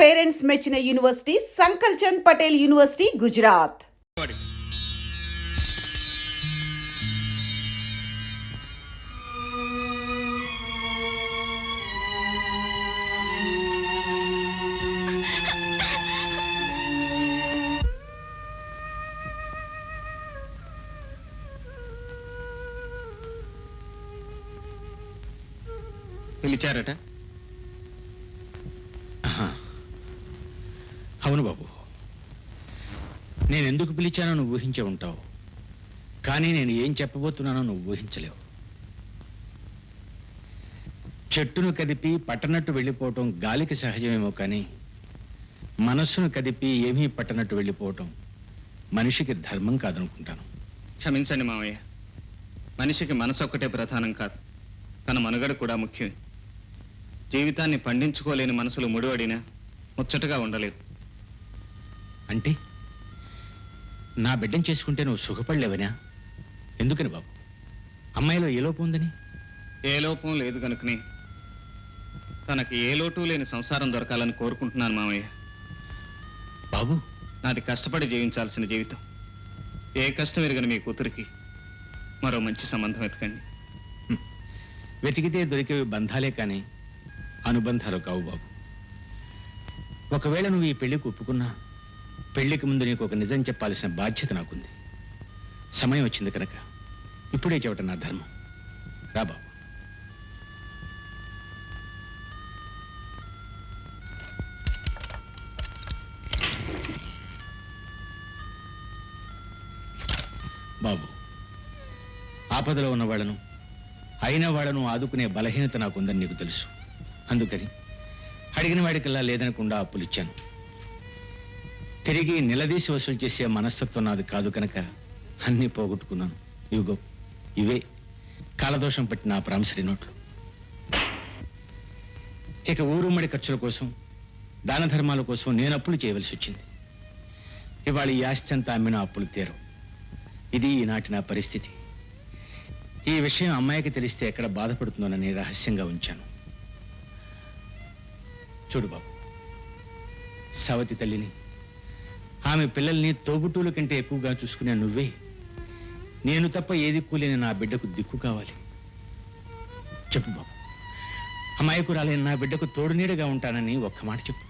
Parents మెచ్చిన university సంకల్ Chand Patel university Gujarat. పిలిచారట? అవును బాబు, నేనెందుకు పిలిచానో నువ్వు ఊహించే ఉంటావు, కానీ నేను ఏం చెప్పబోతున్నానో నువ్వు ఊహించలేవు. చెట్టును కదిపి పట్టనట్టు వెళ్ళిపోవటం గాలికి సహజమేమో, కానీ మనస్సును కదిపి ఏమీ పట్టనట్టు వెళ్ళిపోవటం మనిషికి ధర్మం కాదనుకుంటాను. క్షమించండి మావయ్య, మనిషికి మనసు ఒక్కటే ప్రధానం కాదు, తన మనుగడ కూడా ముఖ్యం. జీవితాన్ని పండించుకోలేని మనసులు ముడివడినా ముచ్చటగా ఉండలేదు. అంటే నా బిడ్డను చేసుకుంటే నువ్వు సుఖపడలేవనా? ఎందుకని బాబు? అమ్మాయిలో ఏ లోపం ఉందని? ఏ లోపం లేదు కనుకనే తనకి ఏ లోటు లేని సంసారం దొరకాలని కోరుకుంటున్నాను మావయ్య. బాబు, నాది కష్టపడి జీవించాల్సిన జీవితం. ఏ కష్టం ఎరగని మీ కూతురికి మరో మంచి సంబంధం వెతకండి. వెతికితే దొరికేవి బంధాలే కానీ అనుబంధాలు కావు బాబు. ఒకవేళ నువ్వు ఈ పెళ్లికి ఒప్పుకున్నా, పెళ్లికి ముందు నీకు ఒక నిజం చెప్పాల్సిన బాధ్యత నాకుంది. సమయం వచ్చింది కనుక ఇప్పుడే చెప్పటం నా ధర్మం. రా బాబు. బాబు, ఆపదలో ఉన్న వాళ్ళను, అయిన వాళ్ళను ఆదుకునే బలహీనత నాకుందని నీకు తెలుసు. అందుకని అడిగిన వాడికల్లా లేదనకుండా అప్పులిచ్చాను. తిరిగి నిలదీసి వసూలు చేసే మనస్తత్వం నాది కాదు కనుక అన్నీ పోగొట్టుకున్నాను. ఇవిగో ఇవే కాలదోషం పట్టిన ప్రామిసరీ నోట్లు. ఇక ఊరుమ్మడి ఖర్చుల కోసం, దాన ధర్మాల కోసం నేను అప్పులు చేయవలసి వచ్చింది. ఇవాళ ఈ ఆస్తి అంతా అమ్మిన అప్పులు తీరవు. ఇది ఈనాటి నా పరిస్థితి. ఈ విషయం అమ్మాయికి తెలిస్తే ఎక్కడ బాధపడుతుందోనని రహస్యంగా ఉంచాను. చూడు బాబు, సవతి తల్లిని, ఆమె పిల్లల్ని తోబుట్టువుల కంటే ఎక్కువగా చూసుకునే నువ్వే నేను తప్ప ఏ దిక్కు లేని నా బిడ్డకు దిక్కు కావాలి. చెప్పు బాబు, అమాయకురాలైన నా బిడ్డకు తోడు నీడగా ఉంటానని ఒక్క మాట చెప్పు.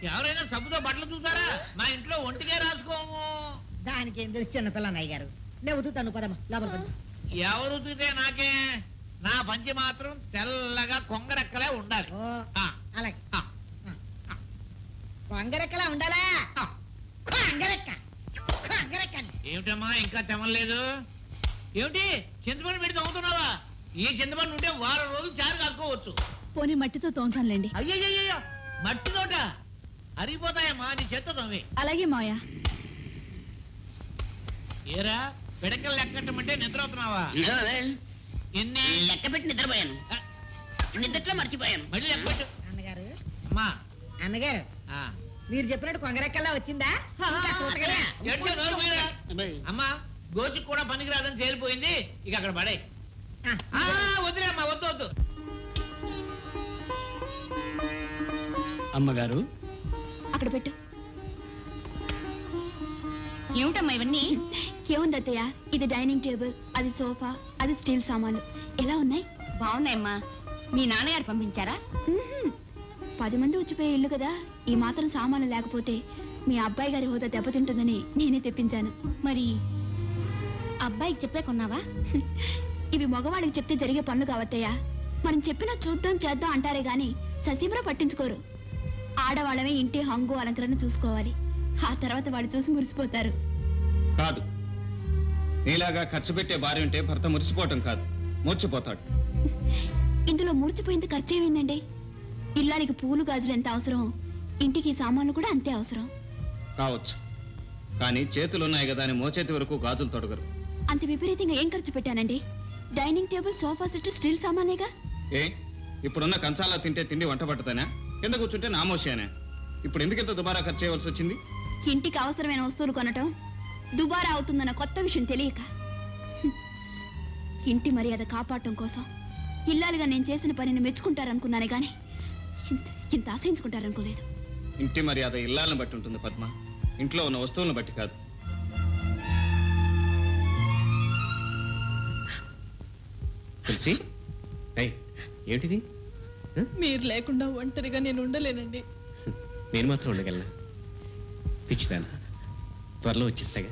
ఎవరైనా సబ్బుతో బట్టలు చూసారా? మా ఇంట్లో ఒంటికే రాసుకోము. దానికి ఏం తెలుసు చిన్నపిల్ల అన్నయ్య గారు. నేను ఉతుకుతాను పదమ్మా లోపల పద. ఎవరు ఉతికితే నాకే, నా పంచి మాత్రం తెల్లగా కొంగరెక్కలే ఉండాలి. ఓ ఆ, అలాగే ఆ, కొంగరెక్కలా ఉండాలా? ఆ. కొంగరెక్క కొంగరెక్క ఏమిటమ్మా ఇంకా తెమలేదు? ఏమిటి చింతపండు పెట్టి తోముతున్నావా? ఈ చింతపండు ఉంటే వారం రోజులు చారు కాసుకోవచ్చు. పోనీ మట్టితో తోముతానులేండి. అయ్యయ్యో, మట్టి తోట అరిగిపోతాయమ్మా, నీ చేత్తో తోమి. అలాగే మావయ్య. ఏరా పిడకలు లెక్కట్టమంటే నిద్ర అవుతున్నావా? ఎన్ని లెక్క పెట్టి నిద్రపోయాను, నిద్రలో మర్చిపోయాను. మళ్ళీ లెక్క పెట్టు. అన్నగారు అమ్మా అన్నగారు ఆ. మీరు చెప్పినట్టు కొంగరెక్కలా వచ్చిందా? ఇంకా చూతగలే. ఏడ్చే నోరు మూయరా. అమ్మా గోచికి కూడా పనికిరాదని తేలిపోయింది, ఇక అక్కడ పడే. వద్దులే అమ్మా, వద్దు వద్దు. అమ్మగారు, అక్కడ పెట్టు. ఏమిటమ్మా ఇవన్నీ? ఏముంది అత్తయ్య, ఇది డైనింగ్ టేబుల్, అది సోఫా, అది స్టీల్ సామాన్లు. ఎలా ఉన్నాయి? బాగున్నాయమ్మా. మీ నాన్నగారు పంపించారా? 10 మంది వచ్చిపోయే ఇల్లు కదా, ఈ మాత్రం సామాన్లు లేకపోతే మీ అబ్బాయి గారి హోదా దెబ్బతింటుందని నేనే తెప్పించాను. మరి అబ్బాయికి చెప్పే కొన్నావా? ఇవి మగవాడికి చెప్తే జరిగే పనులు కావత్తయ్యా. మనం చెప్పినా చూద్దాం చేద్దాం అంటారే గాని ససీమరా పట్టించుకోరు. ఆడవాళ్ళమే ఇంటి హంగు అలంకరణ చూసుకోవాలి. ఆ తర్వాత వాళ్ళు చూసి మురిసిపోతారు. కాదు, నీలాగా ఖర్చు పెట్టే భార్య ఉంటే భర్త మురిసిపోవటం కాదు, మూర్చిపోతాడు. ఇందులో మూర్చిపోయింది ఖర్చేమైందండి? ఇల్లానికి పూలు గాజులు ఎంత అవసరం, ఇంటికి సామాన్లు కూడా అంతే అవసరం. కావచ్చు, కానీ చేతులున్నాయి కదా అని మోచేతి వరకు గాజులు తొడగరు. అంత విపరీతంగా ఏం ఖర్చు పెట్టానండి? Dining table, sofa set steel సామానేగా. ఏ ఇప్పుడున్న కంచాలా తింటే తిండి వంట పట్టతానా? కింద కూర్చుంటే నామోషేనా? ఇప్పుడు ఎందుకు ఇంత దుబారా ఖర్చు చేయవలసి వచ్చింది? ఇంటికి అవసరమైన వస్తువులు కొనటం దుబారా అవుతుందన్న కొత్త విషయం తెలియక ఇంటి మర్యాద కాపాడటం కోసం ఇల్లాలుగా నేను చేసిన పనిని మెచ్చుకుంటారనుకున్నానే గాని ఇంత ఆశయించుకుంటారనుకోలేదు. ఇంటి మర్యాద ఇల్లాలను బట్టి ఉంటుంది పద్మ, ఇంట్లో ఉన్న వస్తువులను బట్టి కాదు. తులసి, ఏమిటిది? మీరు లేకుండా ఒంటరిగా నేను ఉండలేనండి. నేను మాత్రం ఉండగలనా? పిచ్చిదానా, త్వరలో వచ్చేస్తాగా.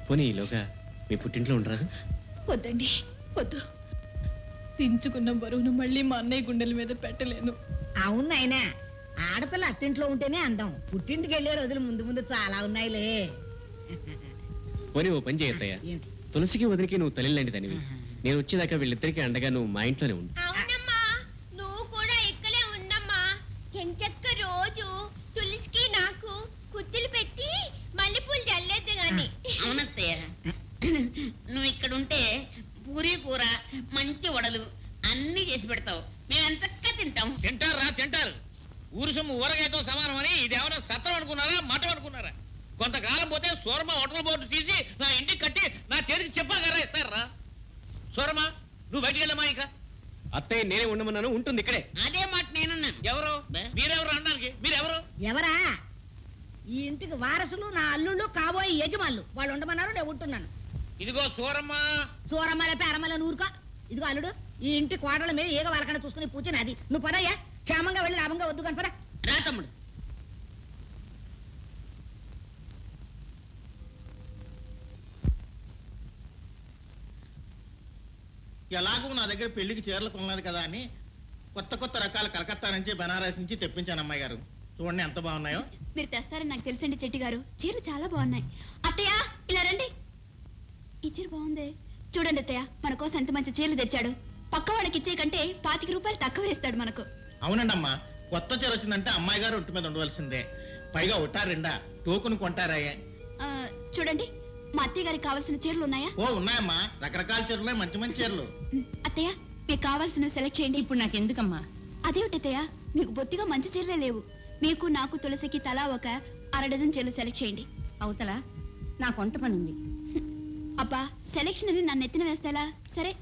పోనీ ఈలోగా మీ పుట్టింట్లో ఉండరాదు? వద్దండి, వద్దు. దించుకున్న బరువును మళ్ళీ మా అన్నయ్య గుండెల మీద పెట్టలేను. అవును నాయనా, ఆడపిల్ల అత్తింట్లో ఉంటేనే అందం. పుట్టింటికి వెళ్ళే రోజులు ముందు ముందు చాలా ఉన్నాయిలే. పోనీ ఓ పని చేయొద్దయ్యా, ఏంటి? తులసికి వదిలికి నువ్వు తల్లిలాంటి దానివి. నేను వచ్చేదాకా వీళ్ళిద్దరికీ అండగా నువ్వు మా ఇంట్లోనే ఉండు. అవునమ్మా, నువ్వు కూడా ఇక్కడే ఉండమ్మా. ఎంచక్క రోజు తులసికి నాకు కుత్తులు పెట్టి మల్లెపూలు చల్లేద్దు గాని. అవునత్తయ్య, నువ్వు ఇక్కడ ఉంటే పూరీ కూర, మంచి వడలు అన్ని చేసి పెడతావు. మేము ఎంతగా తింటాం. తింటారు. ఊరు సొమ్ము ఊరగాయతో సమానం అని ఇదేమైనా సత్రం అనుకున్నారా, మఠం అనుకున్నారా? కొంతకాలం పోతే సూరమ్మ హోటల్ బోర్డు తీసి నా ఇంటికి కట్టి నా చేతికి చెప్పగలరా ఇస్తారా? సూరమ్మ, నువ్వు బయటికి వెళ్ళమా. ఇక అత్తయ్య నేనే ఉండమన్నాను, ఉంటుంది ఇక్కడే. అదే మాట నేనున్నాను. ఎవరు మీరెవరు అనడానికి? మీరెవరు? ఎవరా? ఈ ఇంటికి వారసులు, నా అల్లుళ్ళు, కాబోయే యజమానులు. వాళ్ళు ఉండమన్నారు, నేను ఉంటున్నాను. ఇదిగో సూరమ్మ. సూరమ్మల పేరమ్మల నూరుకో. ఇదిగో అల్లుడు, ఈ ఇంటి కోటల మీద ఏగ వాళ్ళకన్నా చూసుకుని పూచిన అది. నువ్వు పదయ్యా, క్షేమంగా వెళ్ళి లాభంగా వద్దు కనపరా. రా తమ్ముడు. ఎలాగూ నా దగ్గర పెళ్లికి చీరలు కొనలేదు కదా అని కొత్త రకాల కలకత్తా నుంచి బనారస్ నుంచి తెప్పించాను అమ్మాయి గారు. చూడండి ఎంత బాగున్నాయో. మీరు తెస్తారని నాకు తెలుసండి చెట్టి గారు. చీరలు చాలా బాగున్నాయి. అత్తయ్య ఇలా రండి. ఈ చీర బాగుంది చూడండి అత్తయ్య. మన కోసం ఎంత మంచి చీరలు తెచ్చాడు. పక్క వాళ్ళకి ఇచ్చే కంటే 25 రూపాయలు తక్కువ వేస్తాడు మనకు. అవునండి అమ్మా, కొత్త చీర వచ్చిందంటే అమ్మాయి గారు ఒంటి మీద ఉండవలసిందే. పైగా ఒట్టారెండా టోకును కొంటారాయే. చూడండి, మా అత్తయ్య గారికి కావాల్సిన చీరలు ఉన్నాయా? ఓ ఉన్నాయమ్మా, రకరకాల చీరలే, మంచి మంచి చీరలు. అత్తయ్య, మీకు కావాల్సిన సెలెక్ట్ చేయండి. ఇప్పుడు నాకెందుకమ్మా? అదేమిటి అత్తయ్య, మీకు బొత్తిగా మంచి చీరలే లేవు. మీకు నాకు తులసికి తలా ఒక 1/2 డజన్ చీరలు సెలెక్ట్ చేయండి. అవతల నా కొంట పని ఉంది. అబ్బా, సెలెక్షన్ అని నన్ను ఎత్తిన వేస్తాలా? సరే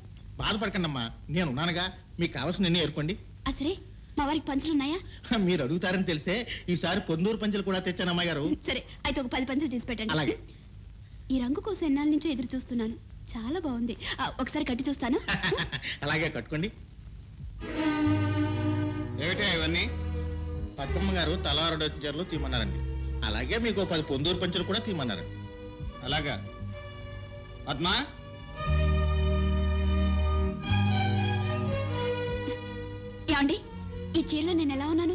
బాధపడకండి అమ్మా, నేను ఉన్నానుగా. మీకు కావాల్సిన ఎన్ని ఏరుకోండి. సరే, మా వారికి పంచులున్నాయా? మీరు అడుగుతారని తెలిసే ఈసారి పొందూరు పంచలు కూడా తెచ్చాను అమ్మాయి గారు. సరే అయితే ఒక 10 పంచులు తీసి పెట్టండి. అలాగే. ఈ రంగు కోసం ఎన్నాళ్ళ నుంచో ఎదురు చూస్తున్నాను. చాలా బాగుంది. ఒకసారి కట్టి చూస్తాను. అలాగే కట్టుకోండి. ఏమిటా ఇవన్నీ? పద్మమ్మ గారు తలారుడు చీరలు తీయమన్నారండి. అలాగే మీకు 10 పొందూరు పంచలు కూడా తీయమన్నారు. అలాగా. పద్మా, ఏమండి, ఈ చీరలో నేను ఎలా ఉన్నాను?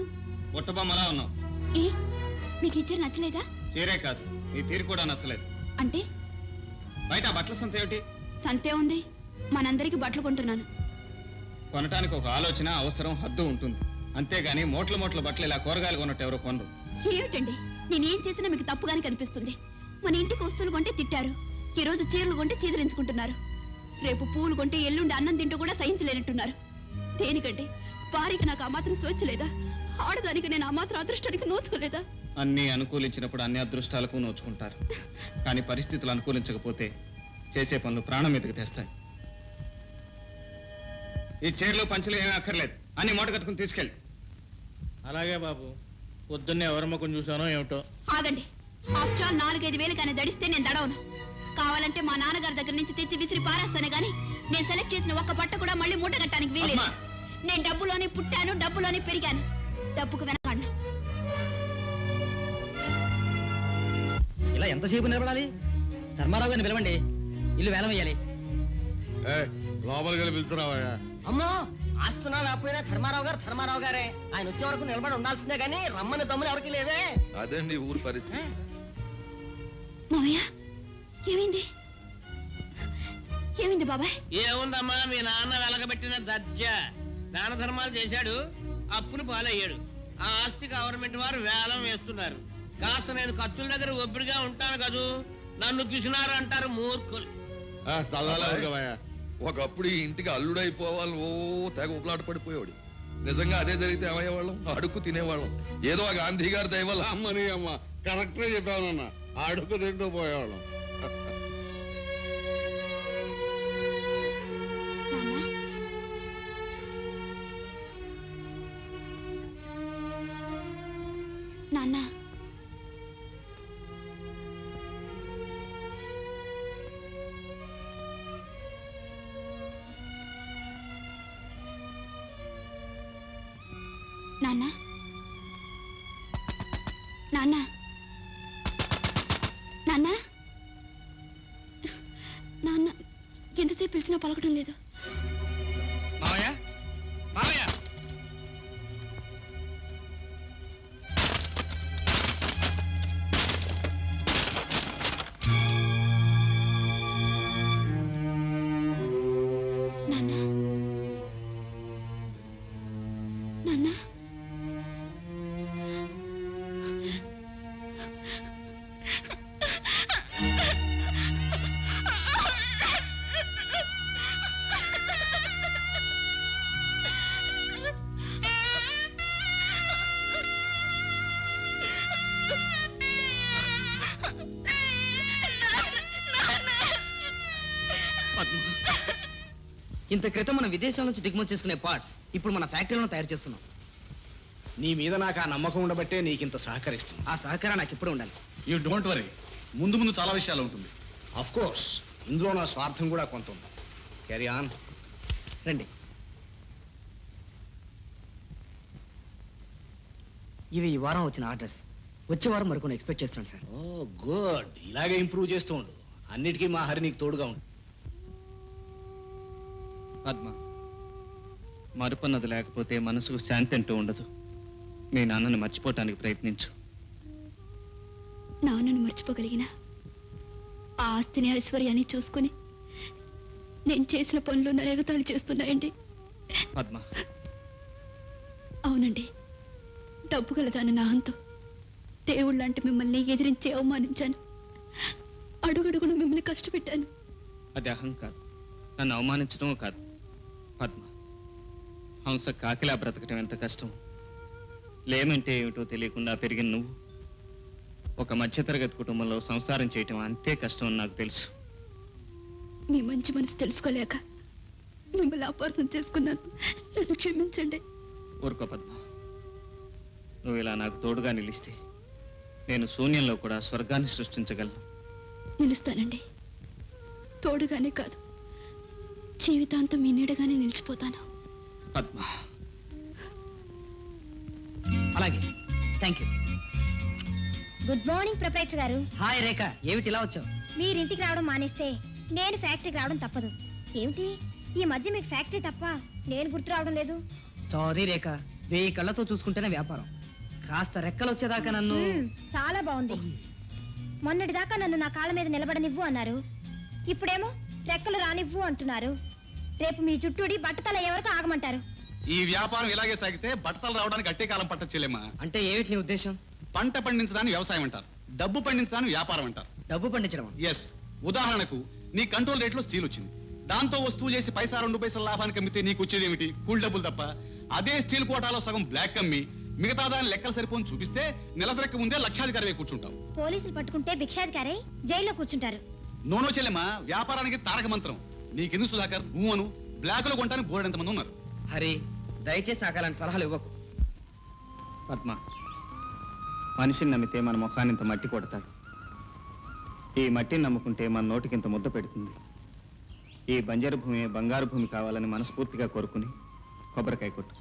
బుట్టబొమ్మలా ఉన్నావు. ఏ, మీకు ఈ చీర నచ్చలేదా? చీరే కాదు, నీ తీరు కూడా నచ్చలేదు. అంటే బయట ఆ బట్టల సంత ఏమిటి? సంతే ఉంది, మనందరికి బట్టలు కొంటున్నాను. కొనటానికి ఒక ఆలోచన, అవసరం, హద్దు ఉంటుంది. అంతేగాని మూట్ల బట్టలు ఇలా కూరగాయలు కొన్నట్టు ఎవరో కొనరు. ఏమిటండి, నేనేం చేసినా మీకు తప్పుగానే కనిపిస్తుంది. మన ఇంటికి వస్తువులు కొంటే తిట్టారు, ఈ రోజు చీరలు కొంటే చీదరించుకుంటున్నారు. రేపు పూలు కొంటే ఎల్లుండి అన్నం తింటూ కూడా సహించలేనట్టున్నారు. దేనికంటే వారికి నాకు ఆ మాత్రం సోచలేదా? ఆడదానికి నేను ఆ మాత్రం అదృష్టానికి నోచుకోలేదా? అన్ని అనుకూలించినప్పుడు అన్ని అదృష్టాలకు నోచుకుంటారు. కానీ పరిస్థితులు అనుకూలించకపోతే చేసే పనులు ప్రాణం మీదకి తెస్తాయి. ఈ చీరలు పంచలు ఏమీ అక్కర్లేదు, అన్ని మూట కట్టుకుని తీసుకెళ్ళి. అలాగే బాబు, పొద్దున్నే ఎవరి ముఖం చూసానో ఏమిటో. ఆగండి, ఆఫ్టర్ ఆల్ 4-5 వేలు కానీ దడిస్తే నేను దడవను. కావాలంటే మా నాన్నగారి దగ్గర నుంచి తెచ్చి విసిరి పారేస్తానే గాని నేను సెలెక్ట్ చేసిన ఒక్క పట్ట కూడా మళ్ళీ మూట కట్టడానికి వీలేదు. అమ్మా! నేను డబ్బులోనే పుట్టాను, డబ్బులోనే పెరిగాను. డబ్బుకు వెనకాడను. ఇలా ఎంతసేపు నిలబడాలి? ధర్మారావు గారిని పిలవండి, ఇల్లు వేలం వేయాలి. లోపలికి వెళ్ళి పిలుచురావా? అమ్మో, ఆస్తున్నా లేకపోయినా ధర్మారావు గారే. ఆయన వచ్చే వరకు నిలబడి ఉండాల్సిందే గానీ రమ్మని దమ్ములు ఎవరికి లేవే. అదండి ఊరి పరిస్థితి. మామయ్య ఏమైంది? ఏమైంది బాబాయ్? ఏముందమ్మా, మీ నాన్న వెలగబెట్టిన దర్జ దాన ధర్మాలు చేశాడు, అప్పులు పాలయ్యాడు. ఆ ఆస్తి గవర్నమెంట్ వారు వేలం వేస్తున్నారు. కాస్త నేను ఖర్చుల దగ్గర ఒబ్బిడిగా ఉంటాను కదూ, నన్ను పిసినారు అంటారు మూర్ఖులు. ఒకప్పుడు ఈ ఇంటికి అల్లుడైపోవాలి ఓ తెగ ఉపలాట పడిపోయేవాడు. నిజంగా అదే జరిగితే ఏమయ్యేవాళ్ళం? అడుక్కు తినేవాళ్ళం. ఏదో ఆ గాంధీ గారి దయవల్ల. అమ్మని అమ్మ కరెక్ట్ గా చెప్పానన్న, అడుగు తింటూ పోయేవాళ్ళం. నాన్న నాన్న నాన్న నాన్న నాన్న ఎంతసేపు పిలిచినా పలకడం లేదు. మావయ్య మావయ్య నాన్న నాన్న ఇంత క్రితం మన విదేశాల నుంచి దిగుమతి చేసుకునే పార్ట్స్ ఇప్పుడు మన ఫ్యాక్టరీలో తయారు చేస్తున్నాం. నీ మీద నాకు ఆ నమ్మకం ఉండబట్టే నీకింత సహకరిస్తుంది. ఆ సహకారం నాకు ఇప్పుడు ఉండాలి. యూ డోంట్ వరీ, ముందు ముందు చాలా విషయాలు ఉంటుంది. అఫ్ కోర్స్ ఇందులో నా స్వార్థం కూడా కొంత ఉంది. Carry on. రండి. ఇవి ఈ వారం వచ్చిన ఆర్డర్స్. వచ్చే వారం మరికొన్ని ఎక్స్పెక్ట్ చేస్తున్నాను సార్. ఓ గుడ్, ఇలాగే ఇంప్రూవ్ చేస్తూ ఉండు. అన్నిటికీ మా హరి నీకు తోడుగా ఉండు. పద్మ, మరుపన్నది లేకపోతే మనసుకు శాంతి అంటూ ఉండదు. మీ నాన్నని మర్చిపోవటానికి ప్రయత్నించు. నాన్నను మర్చిపోగలిగిన ఆ ఆస్తిని ఐశ్వర్యాన్ని చూసుకుని నేను చేసిన పనులు నరేగతాళి చేస్తున్నాయండి. పద్మ, అవునండి, డబ్బు గలదాని నా అంతు దేవుళ్ళంటే మిమ్మల్ని ఎదిరించి అవమానించాను. అడుగడుగును మిమ్మల్ని కష్టపెట్టాను. అది అహం కాదు, నన్ను అవమానించడం కాదు. పద్మ, హంస కాకిలా బ్రతకటం ఎంత కష్టం. లేమంటే ఏమిటో తెలియకుండా పెరిగిన నువ్వు ఒక మధ్యతరగతి కుటుంబంలో సంసారం చేయటం అంతే కష్టం అని నాకు తెలుసు. మీ మంచి మనసు తెలుసుకోలేక మిమ్మల్ని అపార్థం చేసుకున్నాను. నన్ను క్షమించండి. ఊరుకో పద్మ, నువ్వు ఇలా నాకు తోడుగా నిలిస్తే నేను శూన్యంలో కూడా స్వర్గాన్ని సృష్టించగలను. నిలుస్తానండి. తోడుగానే కాదు, జీవితాంతం మీ నీడగానే నిలిచిపోతాను. పద్మ, అలాగే. Thank you. Good morning proprietor గారు. హాయ్ రేఖ, ఏమిటి ఇలా వచ్చావు? మీరింటికి రావడం మానేస్తే నేను ఫ్యాక్టరీకి రావడం తప్పదు. ఏమిటి ఈ మధ్య మీకు ఫ్యాక్టరీ తప్ప నేను గుర్తు రావడం లేదు? సారీ రేఖ, 1000 కళ్ళతో చూసుకుంటేనే వ్యాపారం. కాస్త రెక్కలు వచ్చేదాకా నన్ను. చాలా బాగుంది. మొన్నటిదాకా నన్ను నా కాళ్ళ మీద నిలబడనివ్వు అన్నారు, ఇప్పుడేమో రెక్కలు రానివ్వు అంటున్నారు. రేపు మీ చుట్టూడి బట్టతల ఎవరికి ఆగమంటారు? ఈ వ్యాపారం ఇలాగే సాగితే బట్టలు రావడానికి అట్టే కాలం పట్టచ్చేలేమా. అంటే ఏమిటి నీ ఉద్దేశం? పంట పండించడాన్ని వ్యవసాయం అంటారు, డబ్బు పండించడాన్ని వ్యాపారం అంటారు. డబ్బు పండించడం? ఎస్. ఉదాహరణకు నీ కంట్రోల్ రేట్ లో స్టీల్ వచ్చింది, దాంతో వస్తువు చేసి పైసా 2 పైసల లాభానికి అమ్మితే నీకు వచ్చేది ఏమిటి? కూల్ డబ్బులు తప్ప. అదే స్టీల్ కోటాలో సగం బ్లాక్ అమ్మి మిగతా దాని లెక్కలు సరిపోని చూపిస్తే నెలసరెక్క ముందే లక్షాధికారి కూర్చుంటావు. పోలీసులు పట్టుకుంటే భిక్షాధికారే జైల్లో కూర్చుంటారు. నోనో చెల్లెమ్మా, వ్యాపారానికి తారక మంత్రం. నీకెందుకు సుధాకర్? నువ్వును బ్లాక్ లో కొనడానికి బోర్డు ఎంతమంది ఉన్నారు. హరి, దయచేసి నాకు అలాంటి సలహాలు ఇవ్వకు. పద్మ, మనిషిని నమ్మితే మన ముఖాన్ని ఇంత మట్టి కొడతాడు. ఈ మట్టిని నమ్ముకుంటే మన నోటికి ఇంత ముద్ద పెడుతుంది. ఈ బంజరు భూమి బంగారు భూమి కావాలని మనస్ఫూర్తిగా కోరుకుని కొబ్బరికాయ కొట్టు.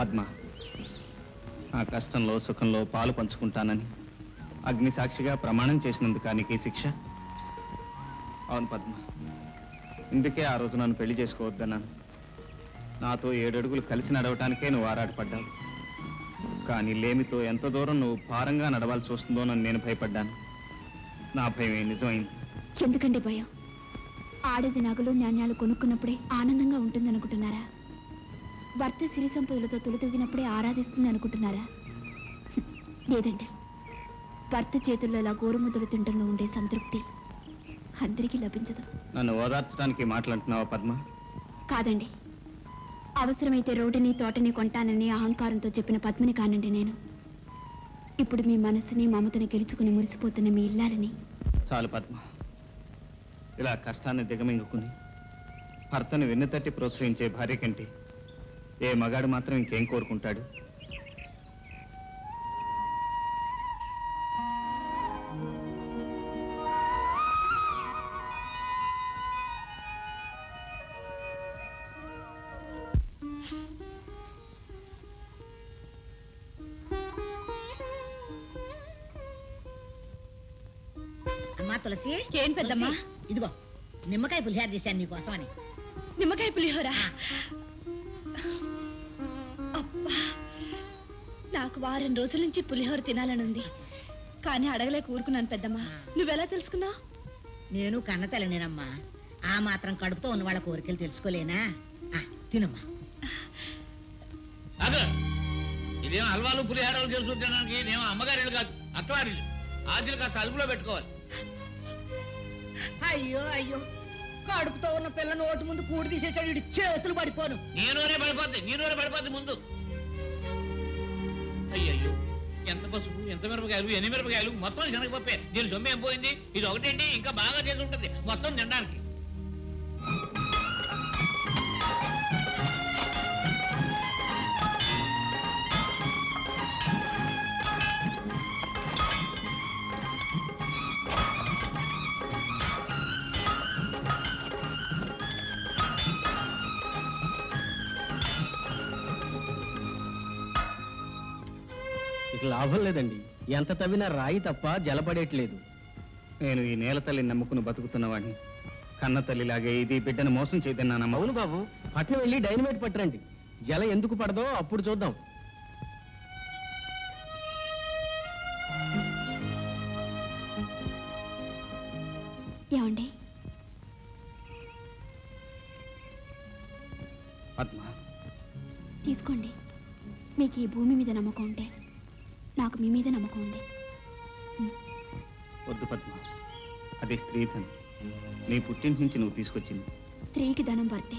పద్మ, ఆ కష్టంలో సుఖంలో పాలు పంచుకుంటానని అగ్ని సాక్షిగా ప్రమాణం చేసినందుకు నీకు శిక్ష? అవును పద్మ, ఇందుకే ఆ రోజు నన్ను పెళ్లి చేసుకోవద్దన్నాను. నాతో 7 అడుగులు కలిసి నడవటానికే నువ్వు ఆరాటపడ్డావు. కానీ లేమితో ఎంత దూరం నువ్వు భారంగా నడవాల్సి వస్తుందోనని నేను భయపడ్డాను. నా భయమే నిజమైంది. ఎందుకండి భయం? ఆడది నగలు నాణ్యాలు కొనుక్కున్నప్పుడే ఆనందంగా ఉంటుందనుకుంటున్నారా? భర్త సిరి సంపదలతో తొలితూగినప్పుడే ఆరాధిస్తుంది అనుకుంటున్నారా? లేదండి, భర్త చేతుల్లో ఇలా గోరుముద్దలు తింటంలో ఉండే సంతృప్తి అందరికీ లభించదు. నన్ను ఓదార్చడానికి మాట్లాడుతున్నావా పద్మ? కాదండి, అవసరమైతే రోడ్డుని తోటని కొంటానని అహంకారంతో చెప్పిన పద్మని కానండి నేను. ఇప్పుడు మీ మనసుని మమతని గెలుచుకుని మురిసిపోతున్న మీ ఇల్లాలని. చాలు పద్మ, ఇలా కష్టాన్ని దిగమింగుకుని భర్తను వెన్నుతట్టి ప్రోత్సహించే భార్య కంటే ఏ మగాడు మాత్రం ఇంకేం కోరుకుంటాడు? అమ్మా తులసి, ఏం పెద్దమ్మా? తులసి, ఇదిగో నిమ్మకాయ పులిహార చేశాను నీకోసమని. నిమ్మకాయ పులిహోర? అబ్బా, నాకు వారం రోజుల నుంచి పులిహోర తినాలనుంది, కానీ అడగలేక ఊరుకున్నాను పెద్దమ్మా. నువ్వెలా తెలుసుకున్నావు? నేను కన్నతల్లినేనమ్మా. ఆ మాత్రం కడుపుతో ఉన్న వాళ్ళ కోరికలు తెలుసుకోలేనా? తినమ్మా. అదే ఇదేమో హల్వాలు పులిహారాలు చేసుకుంటానికి ఇదేమో అమ్మగారిళ్ళు కాదు, అత్తవారిళ్ళు. ఆశలు కాస్త అదుపులో పెట్టుకోవాలి. అయ్యో అయ్యో, కడుపుతో ఉన్న పిల్ల నోటి ముందు కూడి తీసేసాడు, ఇటు చేతులు పడిపోను. నీలోనే పడిపోద్ది ముందు. అయ్యయ్యో, ఎంత పసుపు, ఎంత మిరపకాయలు, ఎన్ని మిరపకాయలు, మొత్తం శనగపప్పే. దీని సొమ్ము ఏం పోయింది? ఇది ఒకటేంటి, ఇంకా బాగా చేసి ఉంటుంది మొత్తం తినడానికి. ఇక లాభం లేదండి, ఎంత తవ్వినా రాయి తప్ప జలపడేట్లేదు. నేను ఈ నేల తల్లిని నమ్ముకుని బతుకుతున్నవాడిని. కన్న తల్లిలాగే ఇది బిడ్డను మోసం చేయదన్నానమ్మా. అవును బాబు, పట్నం వెళ్ళి డైనమైట్ పట్టరండి, జల ఎందుకు పడదో అప్పుడు చూద్దాం. ఏమండి? పద్మ, తీసుకోండి. మీకు ఈ భూమి మీద నమ్మకం ఉంటే నాకు మీ మీద నమ్మకం ఉంది. వద్దు పద్మ, అది స్త్రీధనం. నీ పుట్టింటి నుంచి నువ్వు తీసుకొచ్చింది. స్త్రీకి ధనం వర్తే,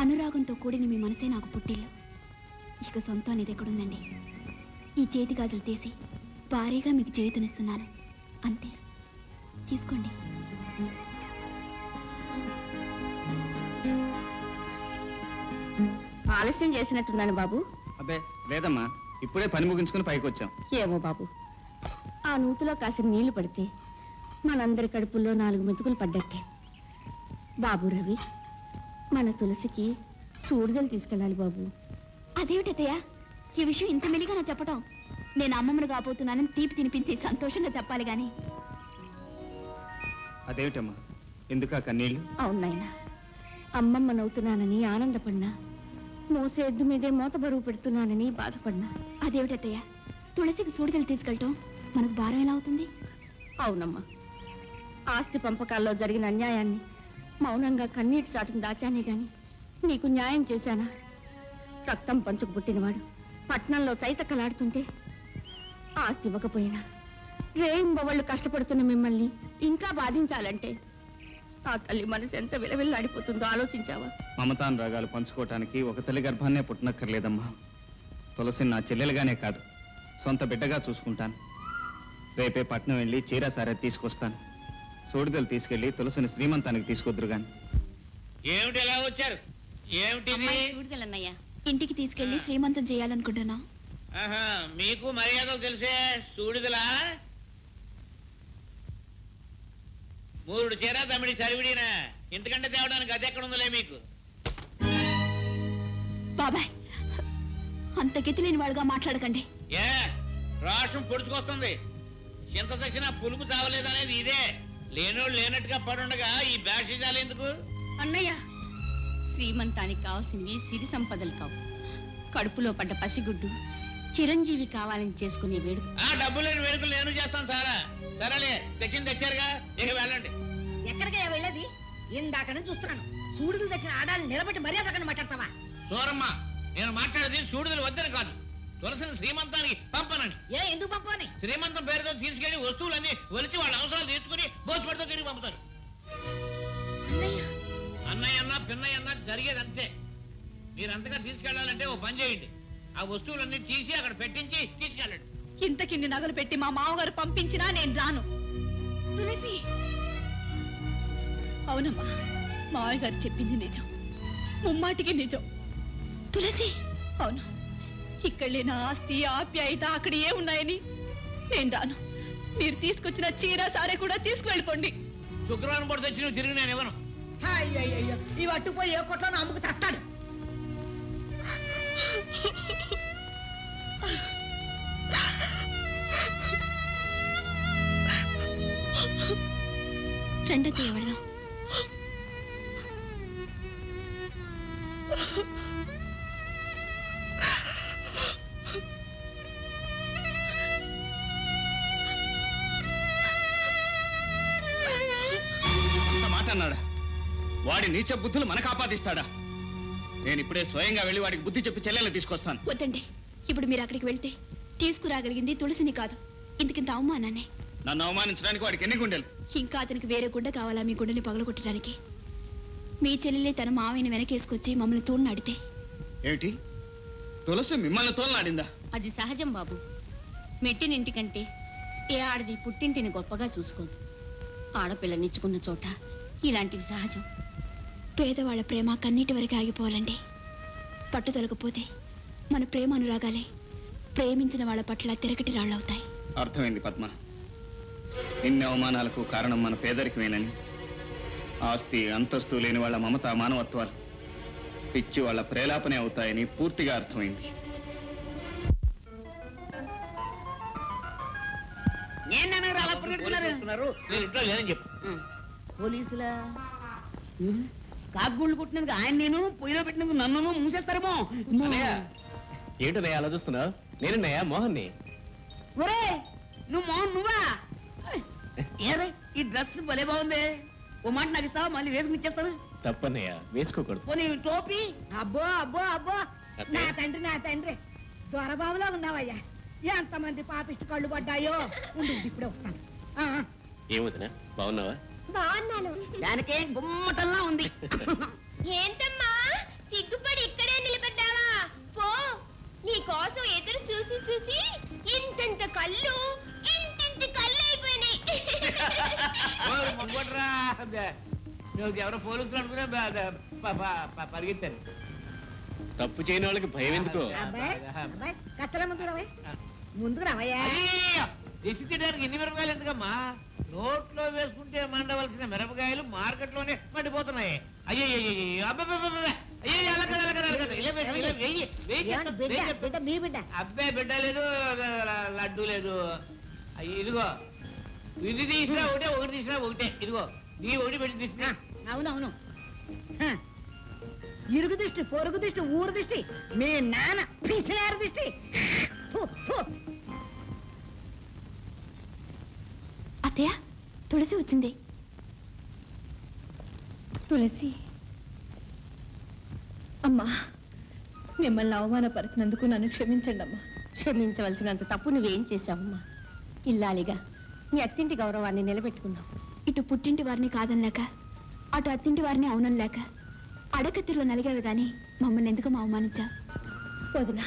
అనురాగంతో కూడిన మీ మనసే నాకు పుట్టిల్లు. ఇక సొంతం అనేది ఎక్కడుందండి? ఈ చేతి గాజులు తీసి భారీగా మీకు చేతునిస్తున్నాను, అంతే. తీసుకోండి. ఆలస్యం చేసినట్టున్నాను బాబు. అబ్బే లేదమ్మా, ఇప్పుడే పని ముగించుకుని పైకి వచ్చాం. ఏమో బాబు, ఆ నూతిలో కాసిన నీళ్లు పడితే మనందరి కడుపుల్లో 4 మెతుకులు పడ్డట్టే. బాబు రవి, మన తులసికి సూడిదలు తీసుకెళ్ళాలి బాబు. అదేమిటయ్యా ఈ విషయం ఇంత మెలిగా నా చెప్పటం? నేను అమ్మమ్మను కాబోతున్నానని తీపి తినిపించి సంతోషంగా చెప్పాలి గాని. అదేమిటమ్మా, ఎందుకా కన్నీళ్ళు? అవునాయనా, అమ్మమ్మనవుతున్నానని ఆనందపడినా, మోసే ఎద్దు మీదే మోత బరువు పెడుతున్నానని బాధపడినా. అదేమిటయ్యా, తులసికి సూడిదలు తీసుకెళ్ళటం మనకు భారం ఎలా అవుతుంది? అవునమ్మా, ఆస్తి పంపకాల్లో జరిగిన అన్యాయాన్ని మౌనంగా కన్నీటి చాటును దాచానే గాని నీకు న్యాయం చేశానా? రక్తం పంచుకు పుట్టినవాడు పట్నంలో తైతక్కలాడుతుంటే ఆస్తి ఇవ్వకపోయినా రేయింబవళ్ళు కష్టపడుతున్న మిమ్మల్ని ఇంకా బాధించాలంటే ఆ తల్లి మనసు ఎంత విలవిల్లాడిపోతుందో ఆలోచించావా? మమతానురాగాలు పంచుకోవటానికి ఒక తల్లి గర్భాన్నే పుట్టనక్కర్లేదమ్మా. తులసిని నా చెల్లెలుగానే కాదు, సొంత బిడ్డగా చూసుకుంటాను. రేపే పట్నం వెళ్ళి చీర సారే తీసుకొస్తాను. సూడిదలు తీసుకెళ్లి తులసిని శ్రీమంతానికి తీసుకొద్దురు గాని. ఏమిటి ఎలా వచ్చారు? ఏమిటిది? చూడగలన్నయ్యా. ఇంటికి తీసుకెళ్లి శ్రీమంతం చేయాలనుకుంటున్నా. ఆహా, మీకు మర్యాదలు తెలిసే సూడిదలా? 3 చీర తమిడి సరివిడినా, ఇంతకంటే తేవడానికి అది ఎక్కడ ఉందలే మీకు. బాబాయ్, అంత గతి లేని వాళ్ళుగా మాట్లాడకండి. ఏ రాష్ట్రం పొడుచుకొస్తుంది. చింత తెచ్చినా పులుపు తావలేదనేది ఇదే. లేనోళ్ళు లేనట్టుగా పడుండగా ఈ బ్యాషిజాలు ఎందుకు? అన్నయ్య, శ్రీమంతానికి కావాల్సినవి సిరి సంపదలు కావు. కడుపులో పడ్డ పసిగుడ్డు చిరంజీవి కావాలని చేసుకునే వేడుక. ఆ డబ్బు లేని వేడుకలు నేను చేస్తాను సారా. సరేలే, తెచ్చింది తెచ్చారుగా, ఇక వెళ్ళండి. ఎక్కడికయ్యా వెళ్ళేది? ఇందాక నుంచి చూస్తున్నాను. సూడులు తెచ్చిన ఆడాలను నిలబెట్టి మర్యాద మాట్లాడతావా? సూరమ్మ, నేను మాట్లాడేది సూడుదలు వద్దని కాదు, తులసిని శ్రీమంతానికి పంపనండి. ఏ ఎందుకు పంపని? శ్రీమంతం పేరుతో తీసుకెళ్లి వస్తువులన్నీ ఒలిచి వాళ్ళ అవసరాలు తీసుకుని భోజపడితో తిరిగి పంపుతారు. అన్నయ్య అన్నా పిన్నయ్య అన్నా జరిగేది అంతే. మీరంతగా తీసుకెళ్లాలంటే ఓ పని చేయండి, ఆ వస్తువులన్నీ తీసి అక్కడ పెట్టించి తీసుకెళ్ళండి. ఇంతకిన్ని నగలు పెట్టి మా మామగారు పంపించినా నేను రాను. తులసి, అవునమ్మా, మావయ్య గారు చెప్పింది నిజం, ముమ్మాటికి నిజం. తులసి, అవును, ఇక్కడ లేని ఆస్తి ఆప్యాయత అక్కడ ఏ ఉన్నాయని నేను రాను. మీరు తీసుకొచ్చిన చీర సారే కూడా తీసుకువెళ్ళిపోండి. శుక్రవారం పూట తెచ్చి నువ్వు తిరిగి నేను ఇవ్వను. అయ్యయ్యో, ఈ అట్టుపోయి ఏ కొట్లో అమ్ముకు తస్తాడు. రెండో ఎవడదాం. మాట అన్నాడా? వాడి నీచ బుద్ధులు మనకు ఆపాదిస్తాడా? నేను ఇప్పుడే స్వయంగా వెళ్ళి వాడికి బుద్ధి చెప్పి చెల్లెల్ని తీసుకొస్తాను. వద్దండి, ఇప్పుడు మీరు అక్కడికి వెళ్తే తీసుకురాగలిగింది తులసిని కాదు, ఇంతకింత అవమానాన్ని. నన్ను అవమానించడానికి వాడికి ఎన్ని గుండెలు? ఇంకా అతనికి వేరే గుండె కావాలా మీ గుండెని పగలగొట్టడానికి? మీ చెల్లెలే తన మావయ్యని వెనకేసుకొచ్చి మమ్మల్ని తోడునాడితే ఏమిటి? తులసి మిమ్మల్ని తోలనాడిందా? అది సహజం బాబు. మెట్టినింటికంటే ఏ ఆడది పుట్టింటిని గొప్పగా చూసుకోదు. ఆడపిల్లనిచ్చుకున్న చోట ఇలాంటివి సహజం. పేదవాళ్ల ప్రేమ కన్నీటి వరకు ఆగిపోవాలండి. పట్టుదలకపోతే మన ప్రేమ అనురాగాలే ప్రేమించిన వాళ్ళ పట్ల తిరగటి రాళ్ళవుతాయి. అర్థమైంది పద్మ. ఇన్ని అవమానాలకు కారణం మన పేదరికమేనని, ఆస్తి అంతస్తు లేని వాళ్ళ మమత మానవత్వాలు పిచ్చి వాళ్ళ ప్రేలాపనే అవుతాయని పూర్తిగా అర్థమైంది. నేను ఇంట్లో లేదని చెప్పు. పోలీసులా కాకుగుళ్ళు పుట్టినందుకు ఆయన నేను పొయ్యిలో పెట్టినందుకు నన్ను మూసేస్తారేమో. ఏంటనయ్య అలా చూస్తున్నావు? నేనన్నయ్య మోహన్ని. ఒరే, నువ్వు మోహన్ నువ్వా? ఏరే, ఈ డ్రెస్ భలే బాగుంది. ఓ మాట నాకు ఇస్తావా? మళ్ళీ వేసుకుని ఇచ్చేస్తాను. తప్పన్నయ్య, వేసుకోకూడదు. పోనీ టోపీ. అబ్బో అబ్బో అబ్బో, నా తండ్రి దొరబాబులో ఉన్నావయ్యా. ఎంతమంది పాపిష్టి కళ్ళు పడ్డాయో. ఉండు, ఇప్పుడే వస్తాను. ఏమవుతున్నా, బాగున్నావా? బాగున్నాను. దానికే గుమ్మటంలా ఉంది. ఏంటమ్మా సిగ్గుపడి ఇక్కడే నిలబడ్డావా? పో, నీ కోసం ఎదురు చూసి చూసి ఇంతంత కళ్ళు ఇంటింటి కళ్ళు అయిపోయినాయి. నువ్వు ఎవరో పోలీసులు అనుకునే పరిగెత్తాను. తప్పు చేయని వాళ్ళకి భయం ఎందుకో? కట్టల ముందుకు రావయ్యా. దిష్టి తీయడానికి ఎన్ని మిరపకాయలు ఎందుకమ్మా? నోట్లో వేసుకుంటే మండవలసిన మిరపకాయలు మార్కెట్లోనే మండిపోతున్నాయి. అయ్యో అబ్బాయి బిడ్డ లేదు, లడ్డు లేదు. అయ్యి ఇదిగో, ఇది తీసినా ఒకటే, ఒకటి తీసినా ఒకటే. ఇదిగో నీ ఒకటి పెట్టి తీసినా. అవునవును, ఇరుగు దిష్టి, పొరుగు దిష్టి, ఊరు దిష్టి, మీ నాన్న పిసినారు దిష్టి. అత్తయ్య, తులసి వచ్చింది. తులసి, అమ్మా, మిమ్మల్ని అవమానపరిచినందుకు నన్ను క్షమించండి అమ్మా. క్షమించవలసినంత తప్పు నువ్వేం చేశావమ్మా? ఇల్లాలిగా మీ అత్తింటి గౌరవాన్ని నిలబెట్టుకున్నావు. ఇటు పుట్టింటి వారిని కాదనలేక, అటు అత్తింటి వారిని అవునలేక అడకత్తిలో నలిగావి గాని మమ్మల్ని ఎందుకు అవమానించా? వదినా,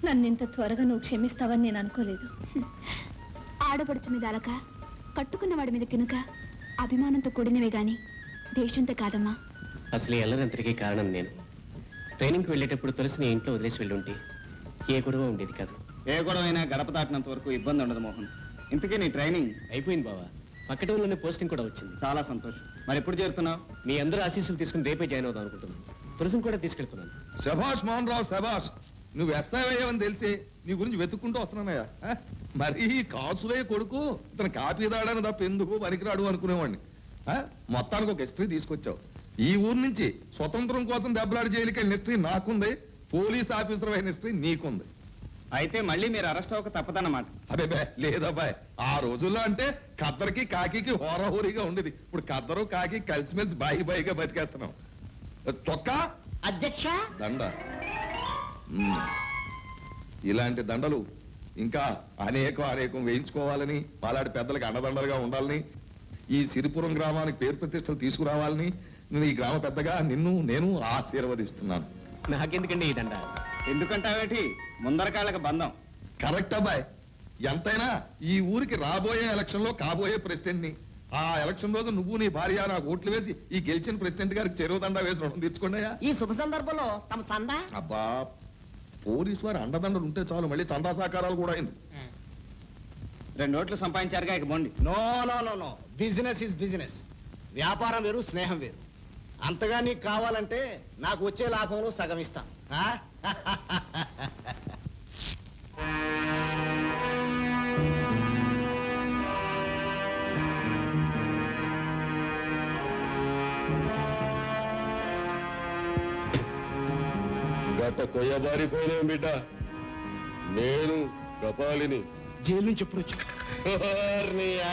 నన్ను ఇంత త్వరగా నువ్వు క్షమిస్తావని నేను అనుకోలేదు. ఆడపడుచు మీద అలక, కట్టుకున్న వాడి మీద కినుక అభిమానంతో కూడినవే గాని దేశంతో కాదమ్మా. అసలు ఈ అల్లరంతటికీ కారణం నేను. ట్రైనింగ్కి వెళ్ళేటప్పుడు తులసిని ఇంట్లో వదిలేసి వెళ్ళుంటే ఏ గొడవ ఉండేది కాదు. ఏ గొడవ అయినా గడప దాటినంత వరకు ఇబ్బంది ఉండదు మోహన్. ఇంతకీ నీ ట్రైనింగ్ అయిపోయింది బావా. పక్క టౌన్లోనే పోస్టింగ్ కూడా వచ్చింది. చాలా సంతోషం. మరి ఎప్పుడు చేరుతున్నావు? మీ అందరూ ఆశీస్సులు తీసుకుని రేపే జాయిన్ అవుదాం అనుకుంటున్నాను. తులసిని కూడా తీసుకెళ్తున్నాను. శభాష్ మోహన్ రావు, శభాష్. నువ్వు వేస్తావేయమని తెలిసి నీ గురించి వెతుక్కుంటూ వస్తున్నానయ్యా. మరి కాసులే కొడుకు ఇతను కాపీ దాడని తప్ప ఎందుకు పనికిరాడు అనుకునేవాడిని. మొత్తానికి ఒక హిస్టరీ తీసుకొచ్చావు. ఈ ఊరు నుంచి స్వతంత్రం కోసం దెబ్బలాడి జైలుకి వెళ్ళిన హిస్టరీ నాకుంది, పోలీస్ ఆఫీసర్ అయిన హిస్టరీ నీకుంది. అయితే మళ్ళీ మీరు అరెస్ట్ అవ్వక తప్పదన్నమాట. అదే లేదబ్బాయ్, ఆ రోజుల్లో అంటే ఖద్దరికి కాకి హోరాహోరీగా ఉండేది. ఇప్పుడు ఖద్దరు కాకి కలిసిమెలిసి బాయిగా బతికేస్తున్నాం. చొక్కా అధ్యక్ష దండ. ఇలాంటి దండలు ఇంకా అనేకం వేయించుకోవాలని, పాలాడి పెద్దలకి అండదండలుగా ఉండాలని, ఈ సిరిపురం గ్రామానికి పేరు ప్రతిష్టలు తీసుకురావాలని నేను ఈ గ్రామ పెద్దగా నేను ఆశీర్వదిస్తున్నాను. నాకెందుకండి ఈ దండ? ఎందుకంటావేటి? ముందరకాళ్ళకి బంధం. కరెక్ట్ అబ్బాయి. ఎంతైనా ఈ ఊరికి రాబోయే ఎలక్షన్ లో కాబోయే ప్రెసిడెంట్ ని. ఆ ఎలక్షన్ రోజు నువ్వు నీ భార్య నాకు ఓట్లు వేసి ఈ గెలిచిన ప్రెసిడెంట్ గారికి చెరువు దండ వేసి రుణం తీర్చుకోండియా. ఈ శుభ సందర్భంలో తమ చందా అబ్బా, పోలీసు వారి అండదండలు ఉంటే చాలు, మళ్ళీ చందా సహకారాలు కూడా అయింది. 2 నోట్లు సంపాదించారుగా, ఇక బోండి. No business is business. వ్యాపారం వేరు, స్నేహం వేరు. అంతగా నీకు కావాలంటే నాకు వచ్చే లాభంలో సగం ఇస్తాను. గత కొయ్యబారిపోయిన బిడ్డ, నేను కపాలిని జైలు నుంచి ఎప్పుడు వచ్చా?